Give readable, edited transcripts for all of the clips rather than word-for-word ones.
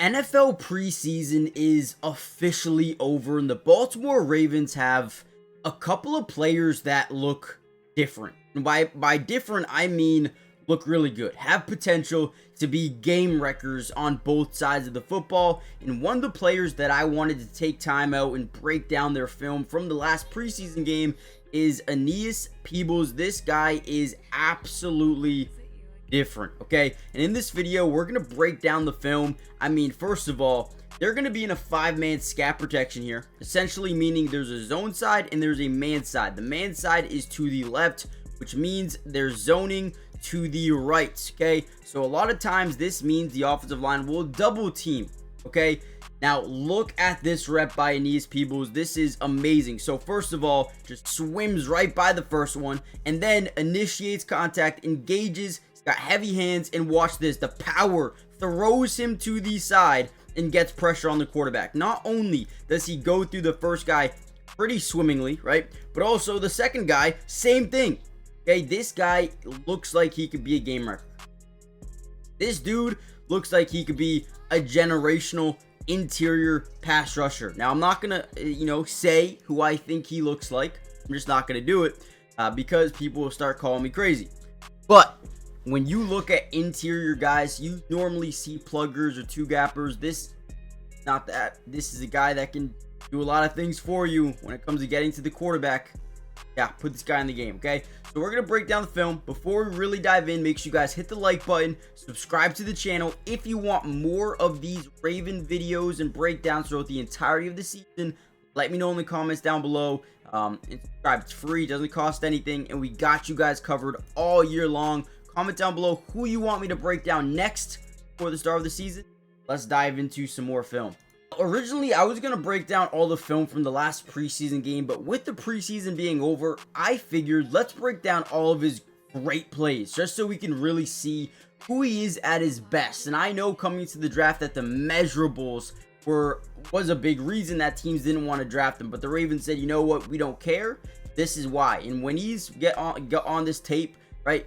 NFL preseason is officially over, and the Baltimore Ravens have a couple of players that look different. And by different, I mean look really good, have potential to be game wreckers on both sides of the football. And one of the players that I wanted to take time out and break down their film from the last preseason game is Aeneas Peebles. This guy is absolutely different, okay? And in this video, we're gonna break down the film. I mean, first of all, they're gonna be in a 5-man scat protection here, essentially meaning there's a zone side and there's a man side. The man side is to the left, which means they're zoning to the right, okay? So a lot of times this means the offensive line will double team, okay? Now look at this rep by Aeneas Peebles. This is amazing. So first of all, just swims right by the first one and then initiates contact, engages, he's got heavy hands, and watch this, the power throws him to the side and gets pressure on the quarterback. Not only does he go through the first guy pretty swimmingly, right, but also the second guy, same thing. Okay, this guy looks like he could be a game wrecker. This dude looks like he could be a generational interior pass rusher. Now, I'm not gonna, say who I think he looks like. I'm just not gonna do it because people will start calling me crazy. But when you look at interior guys, you normally see pluggers or two gappers. This, not that. This is a guy that can do a lot of things for you when it comes to getting to the quarterback. Yeah, put this guy in the game, okay? So we're going to break down the film. Before we really dive in, make sure you guys hit the like button, subscribe to the channel. If you want more of these Raven videos and breakdowns throughout the entirety of the season, let me know in the comments down below. And subscribe, it's free, doesn't cost anything, and we got you guys covered all year long. Comment down below who you want me to break down next for the start of the season. Let's dive into some more film. Originally, I was going to break down all the film from the last preseason game, but with the preseason being over, I figured let's break down all of his great plays just so we can really see who he is at his best. And I know coming to the draft that the measurables was a big reason that teams didn't want to draft him, but the Ravens said, you know what, we don't care. This is why. And when he's get on this tape, right,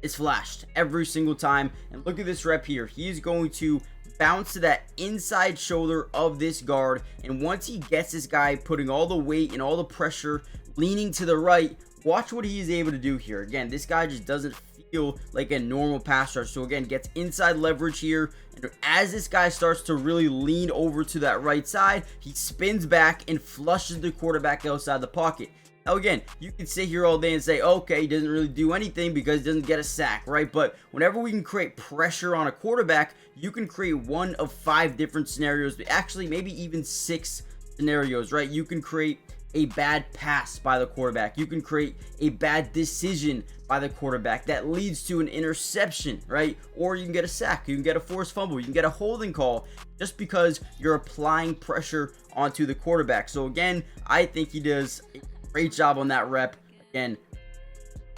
it's flashed every single time. And look at this rep here. He's going to bounce to that inside shoulder of this guard, and once he gets this guy putting all the weight and all the pressure leaning to the right, watch what he is able to do here. Again, this guy just doesn't feel like a normal pass rusher. So again, gets inside leverage here, and as this guy starts to really lean over to that right side, he spins back and flushes the quarterback outside the pocket. Now again, you can sit here all day and say, okay, he doesn't really do anything because he doesn't get a sack, right? But whenever we can create pressure on a quarterback, you can create one of 5 different scenarios, actually maybe even 6 scenarios, right? You can create a bad pass by the quarterback. You can create a bad decision by the quarterback that leads to an interception, right? Or you can get a sack, you can get a forced fumble, you can get a holding call just because you're applying pressure onto the quarterback. So again, I think he does a great job on that rep. Again,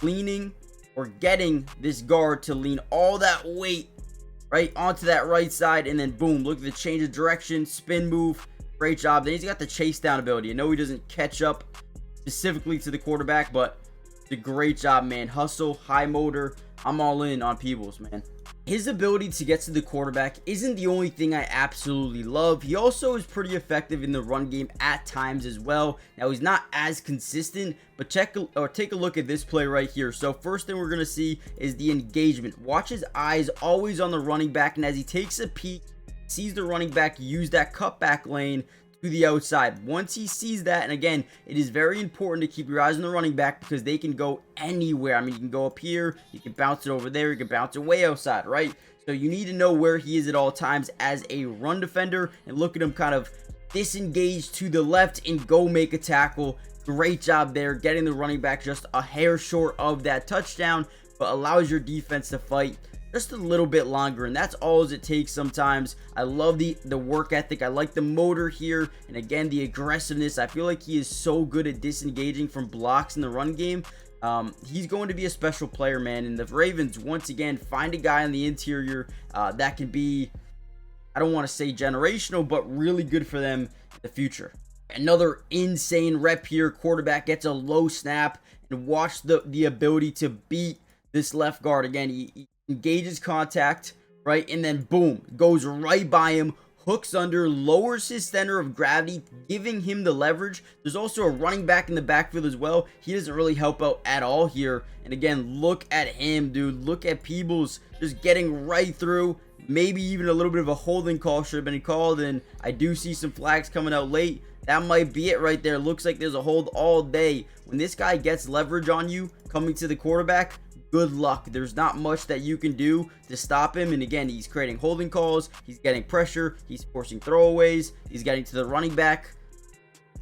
leaning or getting this guard to lean all that weight right onto that right side, and then boom, look at the change of direction, spin move. Great job. Then he's got the chase down ability. I know he doesn't catch up specifically to the quarterback, but it's a great job, man. Hustle, high motor. I'm all in on Peebles, man. His ability to get to the quarterback isn't the only thing I absolutely love. He also is pretty effective in the run game at times as well. Now, he's not as consistent, but take a look at this play right here. So first thing we're going to see is the engagement. Watch his eyes always on the running back, and as he takes a peek, sees the running back use that cutback lane to the outside. Once he sees that, and again, it is very important to keep your eyes on the running back because they can go anywhere. I mean, you can go up here, you can bounce it over there, you can bounce it way outside, right? So you need to know where he is at all times as a run defender, and look at him kind of disengage to the left and go make a tackle. Great job there, getting the running back just a hair short of that touchdown, but allows your defense to fight just a little bit longer, and that's all it takes sometimes. I love the work ethic. I like the motor here, and again, the aggressiveness. I feel like he is so good at disengaging from blocks in the run game. He's going to be a special player, man, and the Ravens, once again, find a guy on the interior that can be, I don't want to say generational, but really good for them in the future. Another insane rep here. Quarterback gets a low snap, and watch the ability to beat this left guard. Again, he engages contact, right? And then boom, goes right by him, hooks under, lowers his center of gravity, giving him the leverage. There's also a running back in the backfield as well. He doesn't really help out at all here. And again, look at him, dude. Look at Peebles just getting right through. Maybe even a little bit of a holding call should have been called, and I do see some flags coming out late. That might be it right there. Looks like there's a hold all day. When this guy gets leverage on you coming to the quarterback, good luck. There's not much that you can do to stop him. And again, he's creating holding calls, he's getting pressure, he's forcing throwaways, he's getting to the running back.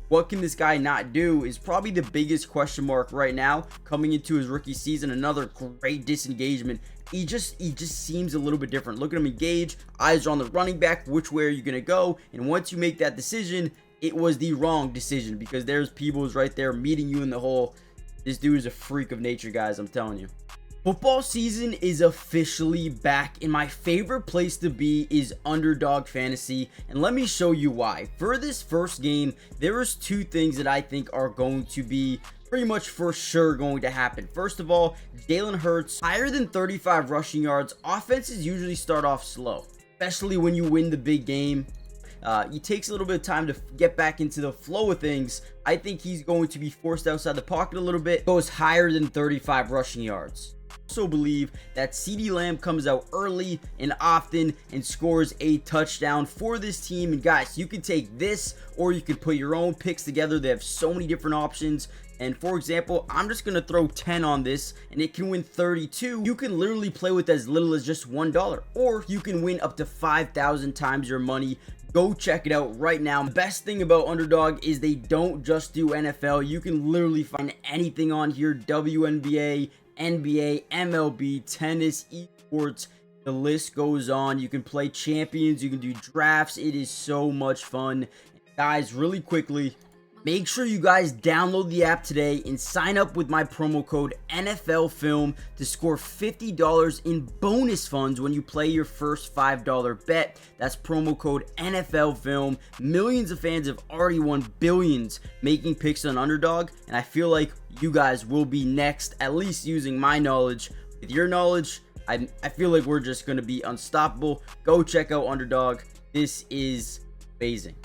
What can this guy not do is probably the biggest question mark right now coming into his rookie season. Another great disengagement. He just seems a little bit different. Look at him engage, eyes are on the running back, which way are you gonna go? And once you make that decision, it was the wrong decision, because there's Peebles right there meeting you in the hole. This dude is a freak of nature, guys, I'm telling you. Football season is officially back, and my favorite place to be is Underdog Fantasy, and let me show you why. For this first game, there is two things that I think are going to be pretty much for sure going to happen. First of all, Jalen Hurts, higher than 35 rushing yards. Offenses usually start off slow, especially when you win the big game. It takes a little bit of time to get back into the flow of things. I think he's going to be forced outside the pocket a little bit, goes higher than 35 rushing yards. Also believe that CeeDee Lamb comes out early and often and scores a touchdown for this team. And guys, you can take this, or you can put your own picks together. They have so many different options. And for example, I'm just going to throw 10 on this and it can win 32. You can literally play with as little as just $1, or you can win up to 5,000 times your money. Go check it out right now. The best thing about Underdog is they don't just do NFL. You can literally find anything on here. WNBA, NBA, MLB, tennis, esports, the list goes on. You can play champions, you can do drafts. It is so much fun. Guys, really quickly, make sure you guys download the app today and sign up with my promo code NFLFilm to score $50 in bonus funds when you play your first $5 bet. That's promo code NFLFilm. Millions of fans have already won billions making picks on Underdog, and I feel like you guys will be next, at least using my knowledge. With your knowledge, I feel like we're just going to be unstoppable. Go check out Underdog. This is amazing.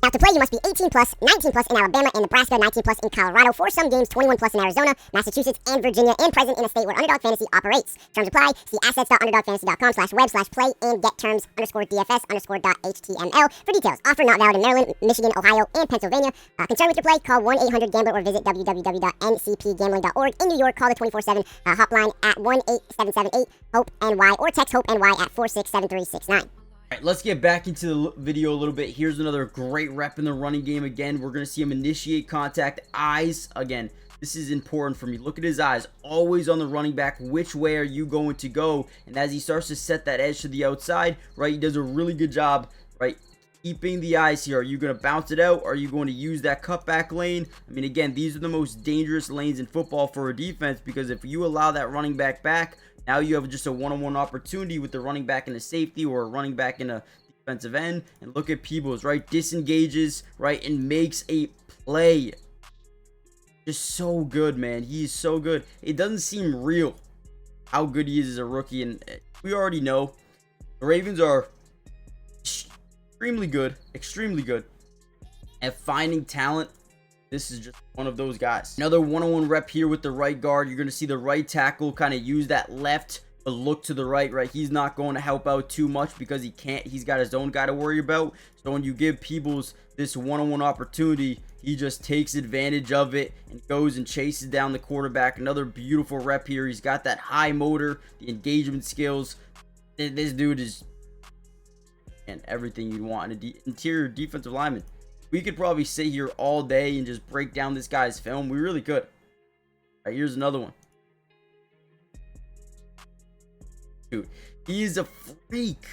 Now, to play, you must be 18 plus, 19 plus in Alabama and Nebraska, 19 plus in Colorado. For some games, 21 plus in Arizona, Massachusetts, and Virginia, and present in a state where Underdog Fantasy operates. Terms apply. See assets.underdogfantasy.com/web/play and get terms _DFS_.html for details. Offer not valid in Maryland, Michigan, Ohio, and Pennsylvania. Concerned with your play? Call 1-800-GAMBLER or visit www.ncpgambling.org. In New York, call the 24/7 hotline at 1-8778-HOPE-NY or text HOPE-NY at 467369. Alright, let's get back into the video a little bit. Here's another great rep in the running game. Again, we're going to see him initiate contact. Eyes, again, this is important for me. Look at his eyes, always on the running back. Which way are you going to go? And as he starts to set that edge to the outside, right, he does a really good job, right, keeping the eyes here. Are you going to bounce it out? Are you going to use that cutback lane? I mean, again, these are the most dangerous lanes in football for a defense, because if you allow that running back, now you have just a one-on-one opportunity with the running back and a safety, or a running back in a defensive end. And look at Peebles, right? Disengages, right? And makes a play. Just so good, man. He is so good. It doesn't seem real how good he is as a rookie. And we already know the Ravens are extremely good at finding talent. This is just one of those guys. Another one-on-one rep here with the right guard. You're going to see the right tackle kind of use that left but look to the right, He's not going to help out too much because he can't. He's got his own guy to worry about. So when you give Peebles this one-on-one opportunity, he just takes advantage of it and goes and chases down the quarterback. Another beautiful rep here. He's got that high motor, the engagement skills. This dude is and everything you'd want in an interior defensive lineman. We could probably sit here all day and just break down this guy's film. We really could. All right, here's another one. Dude, he is a freak.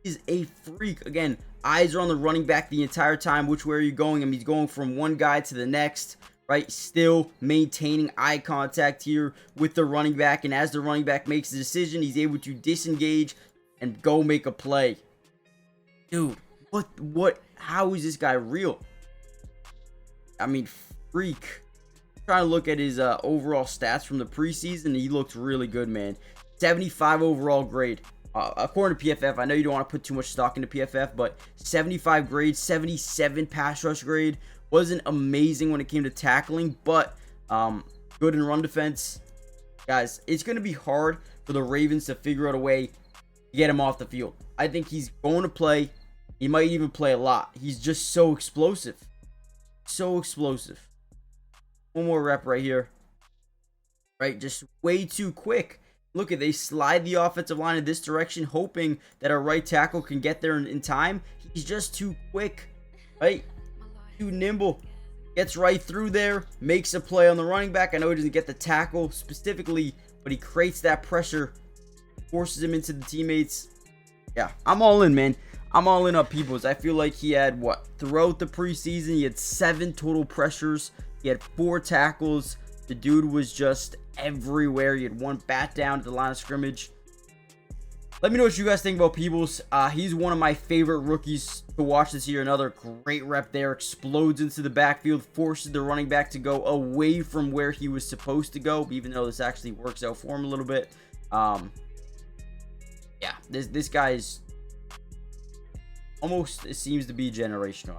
He's a freak. Again, eyes are on the running back the entire time. Which way are you going? I mean, he's going from one guy to the next, right? Still maintaining eye contact here with the running back. And as the running back makes the decision, he's able to disengage and go make a play. Dude, what? How is this guy real? I mean, freak. Trying to look at his overall stats from the preseason. He looked really good, man. 75 overall grade. according to PFF. I know you don't want to put too much stock into PFF, but 75 grade, 77 pass rush grade. Wasn't amazing when it came to tackling, but good in run defense. Guys, it's going to be hard for the Ravens to figure out a way to get him off the field. I think he's going to play. He might even play a lot. He's just so explosive. So explosive. One more rep right here. Right, just way too quick. Look at, they slide the offensive line in this direction, hoping that our right tackle can get there in time. He's just too quick, right? Too nimble. Gets right through there, makes a play on the running back. I know he doesn't get the tackle specifically, but he creates that pressure, forces him into the teammates. Yeah, I'm all in, man. I'm all in on Peebles. I feel like he had, what, throughout the preseason, he had 7 total pressures. He had 4 tackles. The dude was just everywhere. He had 1 bat down to the line of scrimmage. Let me know what you guys think about Peebles. He's one of my favorite rookies to watch this year. Another great rep there. Explodes into the backfield. Forces the running back to go away from where he was supposed to go. Even though this actually works out for him a little bit. Yeah, this guy is almost, it seems to be generational.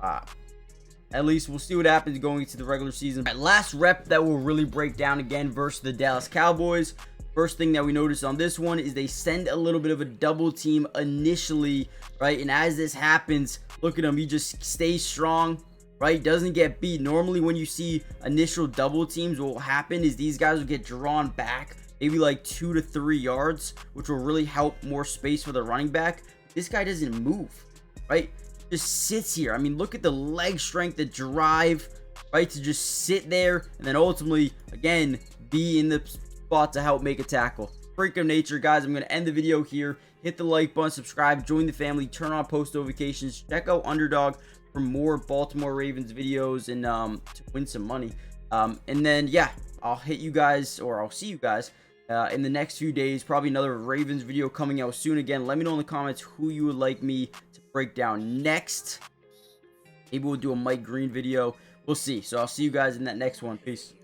At least we'll see what happens going into the regular season. All right, last rep that will really break down again versus the Dallas Cowboys. First thing that we notice on this one is they send a little bit of a double team initially, right? And as this happens, look at him. He just stays strong, right? Doesn't get beat. Normally when you see initial double teams, what will happen is these guys will get drawn back maybe like 2 to 3 yards, which will really help more space for the running back. This guy doesn't move, right? Just sits here. I mean, look at the leg strength, the drive, right? To just sit there and then ultimately, again, be in the spot to help make a tackle. Freak of nature, guys. I'm going to end the video here. Hit the like button, subscribe, join the family, turn on post notifications, check out Underdog for more Baltimore Ravens videos and to win some money. And then, yeah, I'll hit you guys, or I'll see you guys in the next few days. Probably another Ravens video coming out soon. Again, let me know in the comments who you would like me to break down next. Maybe we'll do a Mike Green video. We'll see. So I'll see you guys in that next one. Peace.